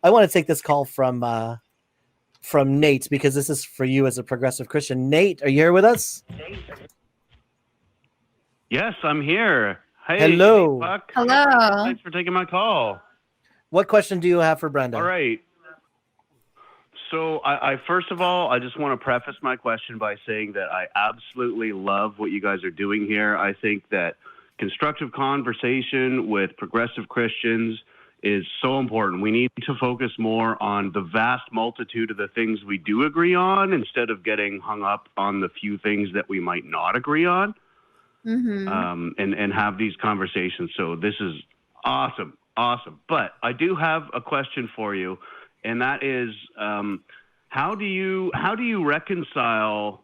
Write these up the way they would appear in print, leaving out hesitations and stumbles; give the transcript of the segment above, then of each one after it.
I want to take this call from Nate, because this is for you as a progressive Christian. Nate, are you here with us? Yes, I'm here. Hey, Hello. Hey, Buck. Hello. Thanks for taking my call. What question do you have for Brenda? All right. So I first of all, I just want to preface my question by saying that I absolutely love what you guys are doing here. I think that constructive conversation with progressive Christians is so important. We need to focus more on the vast multitude of the things we do agree on instead of getting hung up on the few things that we might not agree on. And have these conversations. So this is awesome. But I do have a question for you, and that is, how do you reconcile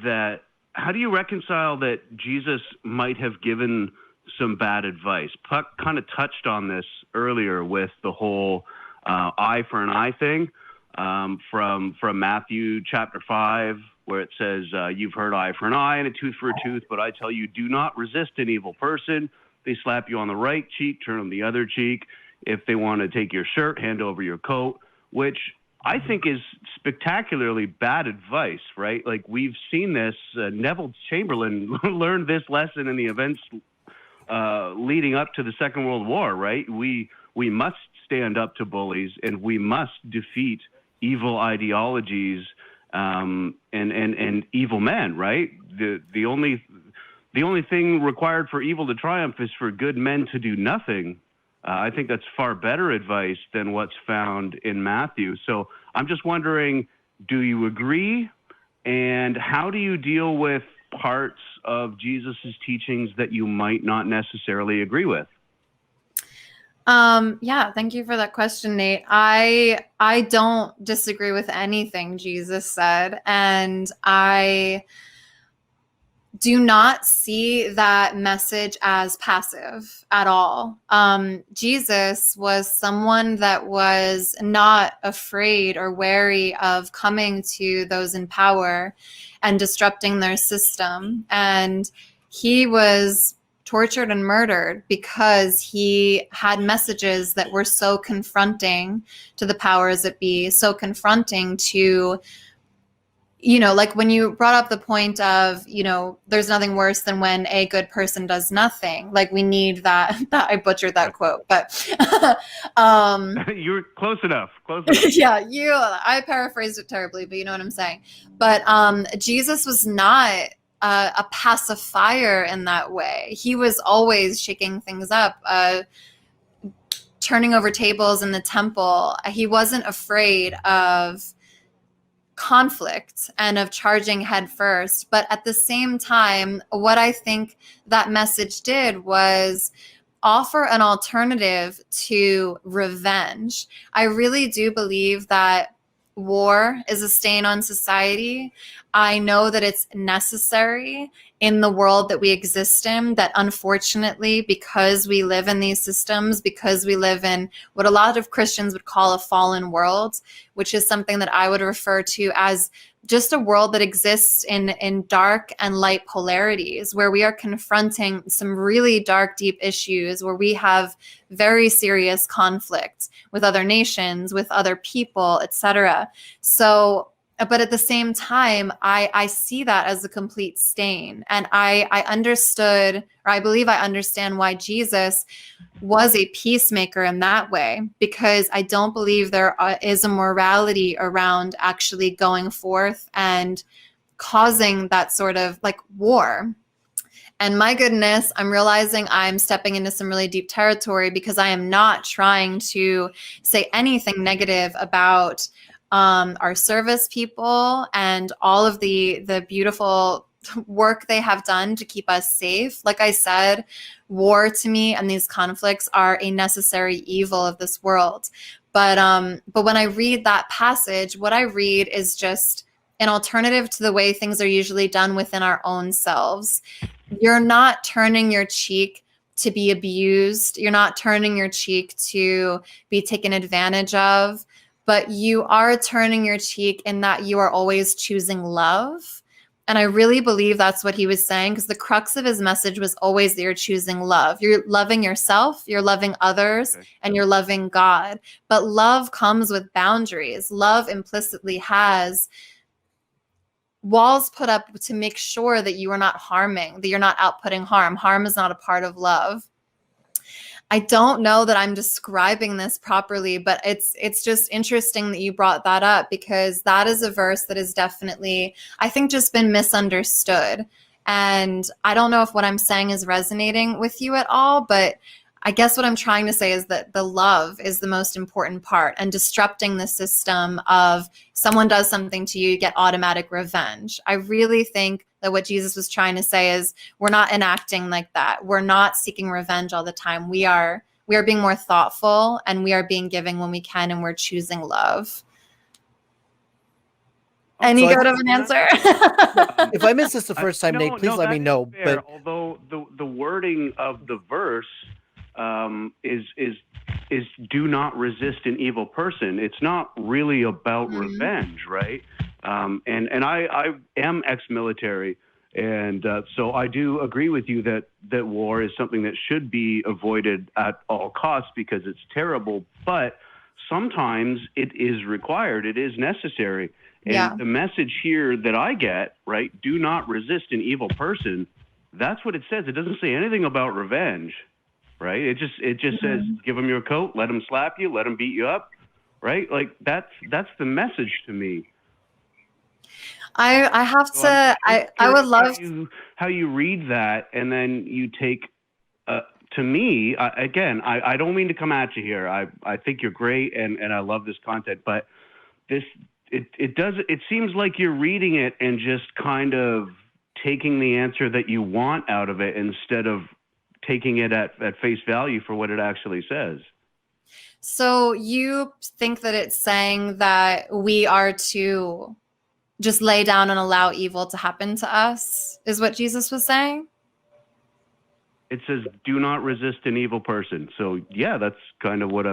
that? How do you reconcile that Jesus might have given some bad advice? Puck kind of touched on this earlier with the whole eye for an eye thing from Matthew chapter 5. Where it says, you've heard eye for an eye and a tooth for a tooth, but I tell you, do not resist an evil person. They slap you on the right cheek, turn them the other cheek. If they want to take your shirt, hand over your coat, which I think is spectacularly bad advice, right? Like, we've seen this. Neville Chamberlain learned this lesson in the events leading up to the Second World War, right? We must stand up to bullies, and we must defeat evil ideologies and evil men, right? The only thing required for evil to triumph is for good men to do nothing. I think that's far better advice than what's found in Matthew. So I'm just wondering, do you agree? And how do you deal with parts of Jesus's teachings that you might not necessarily agree with? Yeah, thank you for that question, Nate. I don't disagree with anything Jesus said, and I do not see that message as passive at all. Jesus was someone that was not afraid or wary of coming to those in power and disrupting their system. And he was tortured and murdered because he had messages that were so confronting to the powers that be, so confronting to, like when you brought up the point of, there's nothing worse than when a good person does nothing. Like, we need that I butchered that quote, but You're close enough. Yeah, I paraphrased it terribly, but you know what I'm saying. But Jesus was not a pacifier in that way. He was always shaking things up, turning over tables in the temple. He wasn't afraid of conflict and of charging head first. But at the same time, what I think that message did was offer an alternative to revenge. I really do believe that war is a stain on society. I know that it's necessary in the world that we exist in, that unfortunately, because we live in these systems, because we live in what a lot of Christians would call a fallen world, which is something that I would refer to as just a world that exists in dark and light polarities, where we are confronting some really dark, deep issues, where we have very serious conflicts with other nations, with other people, etc. So, but at the same time, I see that as a complete stain. And I understood, or I believe I understand why Jesus was a peacemaker in that way, because I don't believe there is a morality around actually going forth and causing that sort of like war. And my goodness, I'm realizing I'm stepping into some really deep territory, because I am not trying to say anything negative about our service people and all of the beautiful work they have done to keep us safe. Like I said, war to me and these conflicts are a necessary evil of this world. But when I read that passage, what I read is just an alternative to the way things are usually done within our own selves. You're not turning your cheek to be abused. You're not turning your cheek to be taken advantage of, but you are turning your cheek in that you are always choosing love. And I really believe that's what he was saying, because the crux of his message was always that you're choosing love. You're loving yourself, you're loving others, Okay. and you're loving God. But love comes with boundaries. Love implicitly has walls put up to make sure that you are not harming, that you're not outputting harm. Harm is not a part of love. I don't know that I'm describing this properly, but it's just interesting that you brought that up, because that is a verse that is definitely, I think, just been misunderstood. And I don't know if what I'm saying is resonating with you at all, but I guess what I'm trying to say is that the love is the most important part, and disrupting the system of someone does something to you, you get automatic revenge. I really think that what Jesus was trying to say is we're not enacting like that. We're not seeking revenge all the time. We are being more thoughtful, and we are being giving when we can, and we're choosing love. Any So good of an answer? If I missed this the first time, Nate, please let me know. Fair, But although the wording of the verse is do not resist an evil person. It's not really about revenge, right? And I am ex-military, and so I do agree with you that war is something that should be avoided at all costs, because it's terrible. But sometimes it is required. It is necessary. And the message here that I get, right, do not resist an evil person, that's what it says. It doesn't say anything about revenge, right? It just says, give them your coat, let them slap you, let them beat you up, right? Like that's the message to me. I have So to, I would love how you read that, and then you take, to me, I don't mean to come at you here. I think you're great, and I love this content, but it seems like you're reading it and just kind of taking the answer that you want out of it, instead of taking it at face value for what it actually says. So you think that it's saying that we are to just lay down and allow evil to happen to us, is what Jesus was saying? It says, do not resist an evil person. So yeah, that's kind of what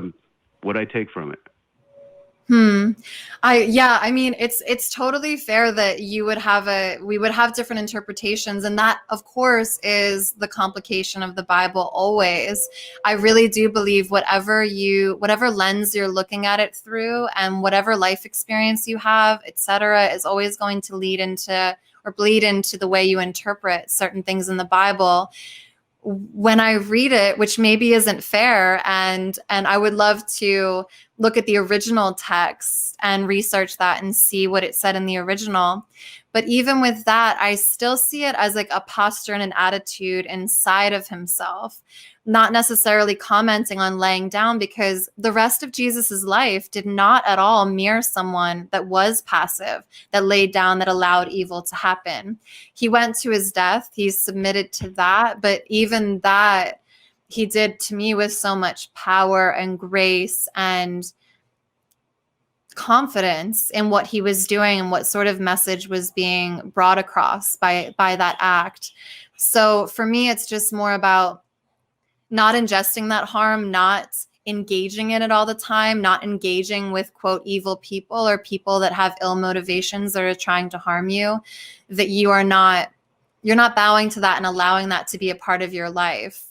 I take from it. I mean, it's totally fair that we would have different interpretations, and that of course is the complication of the Bible always. I really do believe whatever lens you're looking at it through, and whatever life experience you have, etc., is always going to lead into or bleed into the way you interpret certain things in the Bible. When I read it, which maybe isn't fair, and I would love to look at the original text and research that and see what it said in the original. But even with that, I still see it as like a posture and an attitude inside of himself, not necessarily commenting on laying down, because the rest of Jesus's life did not at all mirror someone that was passive, that laid down, that allowed evil to happen. He went to his death, he submitted to that, but even that he did, to me, with so much power and grace and confidence in what he was doing and what sort of message was being brought across by that act. So for me, it's just more about not ingesting that harm, not engaging in it all the time, not engaging with, quote, evil people or people that have ill motivations that are trying to harm you, that you're not bowing to that and allowing that to be a part of your life.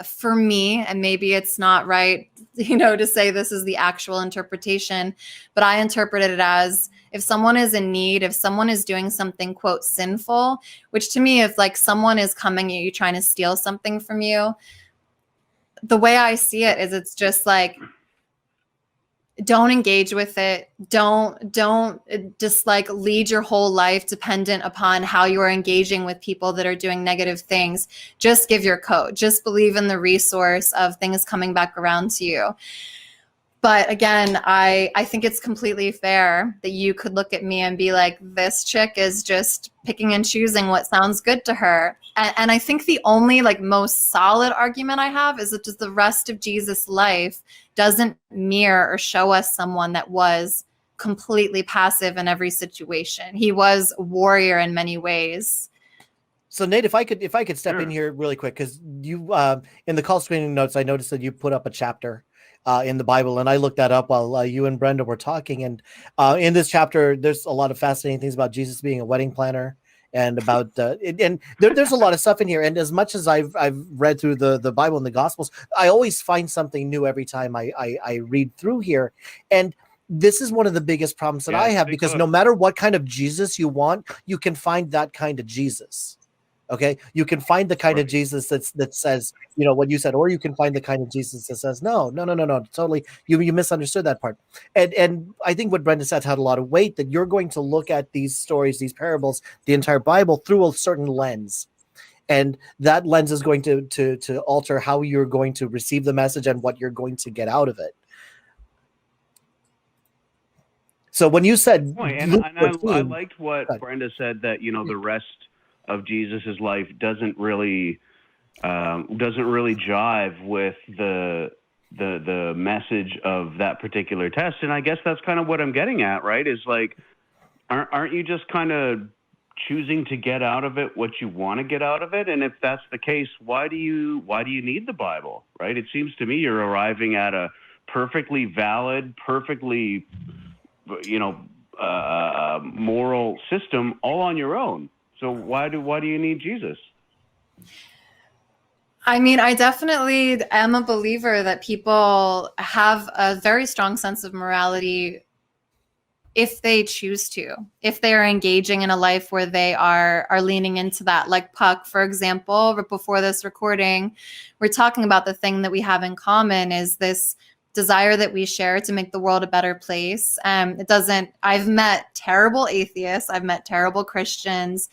For me, and maybe it's not right, to say this is the actual interpretation, but I interpreted it as, if someone is in need, if someone is doing something, quote, sinful, which to me is like someone is coming at you trying to steal something from you. The way I see it is, it's just like, don't engage with it. Don't just like lead your whole life dependent upon how you are engaging with people that are doing negative things. Just give your code. Just believe in the resource of things coming back around to you. But again, I think it's completely fair that you could look at me and be like, this chick is just picking and choosing what sounds good to her. And I think the only most solid argument I have is that just the rest of Jesus' life doesn't mirror or show us someone that was completely passive in every situation. He was a warrior in many ways. So Nate, if I could step in here really quick, because you in the call screening notes, I noticed that you put up a chapter in the Bible, and I looked that up while you and Brenda were talking. And in this chapter, there's a lot of fascinating things about Jesus being a wedding planner, and about and there's a lot of stuff in here. And as much as I've read through the Bible and the Gospels, I always find something new every time I read through here. And this is one of the biggest problems that I have, because no matter what kind of Jesus you want, you can find that kind of Jesus. Okay, you can find the kind of Jesus that says, you know, what you said, or you can find the kind of Jesus that says, no, totally, you misunderstood that part. And I think what Brenda said had a lot of weight, that you're going to look at these stories, these parables, the entire Bible through a certain lens. And that lens is going to alter how you're going to receive the message and what you're going to get out of it. So when you said, I liked what Brenda said, that, you know, the rest of Jesus's life doesn't really jive with the message of that particular test. And I guess that's kind of what I'm getting at, right? Is like, aren't you just kind of choosing to get out of it what you want to get out of it? And if that's the case, why do you need the Bible, right? It seems to me you're arriving at a perfectly valid, perfectly, you know, moral system all on your own. So why do you need Jesus? I mean, I definitely am a believer that people have a very strong sense of morality if they choose to, if they are engaging in a life where they are leaning into that. Like Puck, for example, before this recording, we're talking about the thing that we have in common is this desire that we share to make the world a better place. I've met terrible atheists, I've met terrible Christians.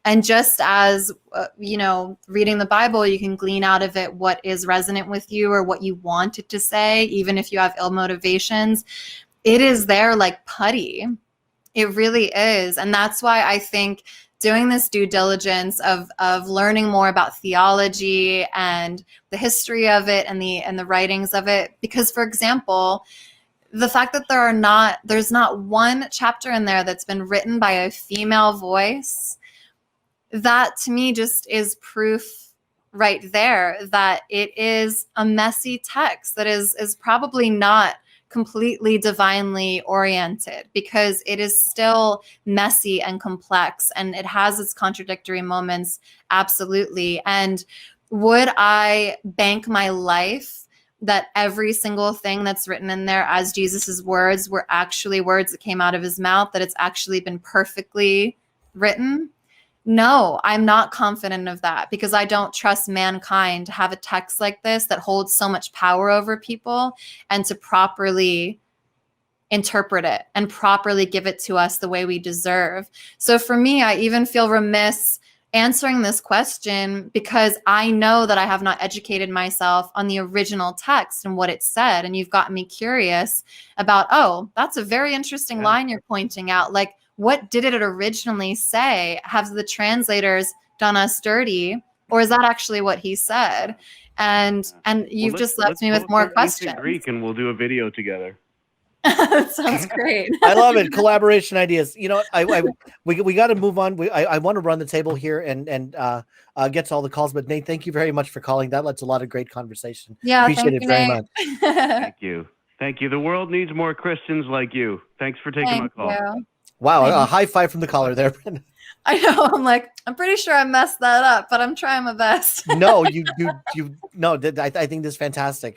And just as, you know, reading the Bible, you can glean out of it what is resonant with you or what you want it to say, even if you have ill motivations. It is there like putty. It really is. And that's why I think doing this due diligence of learning more about theology and the history of it and the writings of it, because, for example, the fact that there's not one chapter in there that's been written by a female voice, that to me just is proof right there that it is a messy text that is probably not completely divinely oriented, because it is still messy and complex and it has its contradictory moments. Absolutely. And would I bank my life that every single thing that's written in there as Jesus's words were actually words that came out of his mouth, that it's actually been perfectly written? No, I'm not confident of that, because I don't trust mankind to have a text like this that holds so much power over people and to properly interpret it and properly give it to us the way we deserve. So for me, I even feel remiss answering this question, because I know that I have not educated myself on the original text and what it said. And you've gotten me curious about, oh, that's a very interesting line you're pointing out. Like, what did it originally say? Have the translators done us dirty, or is that actually what he said? And you've just left me with more questions. Greek, and we'll do a video together. That sounds great. I love it. Collaboration ideas. You know, we got to move on. I want to run the table here and get to all the calls. But Nate, thank you very much for calling. That led to a lot of great conversation. Yeah, appreciate it very much. Thank you. Thank you. The world needs more Christians like you. Thanks for taking my call. You. Wow, a high five from the caller there, Brenda. I know. I'm like, I'm pretty sure I messed that up, but I'm trying my best. No, you no. I think this is fantastic.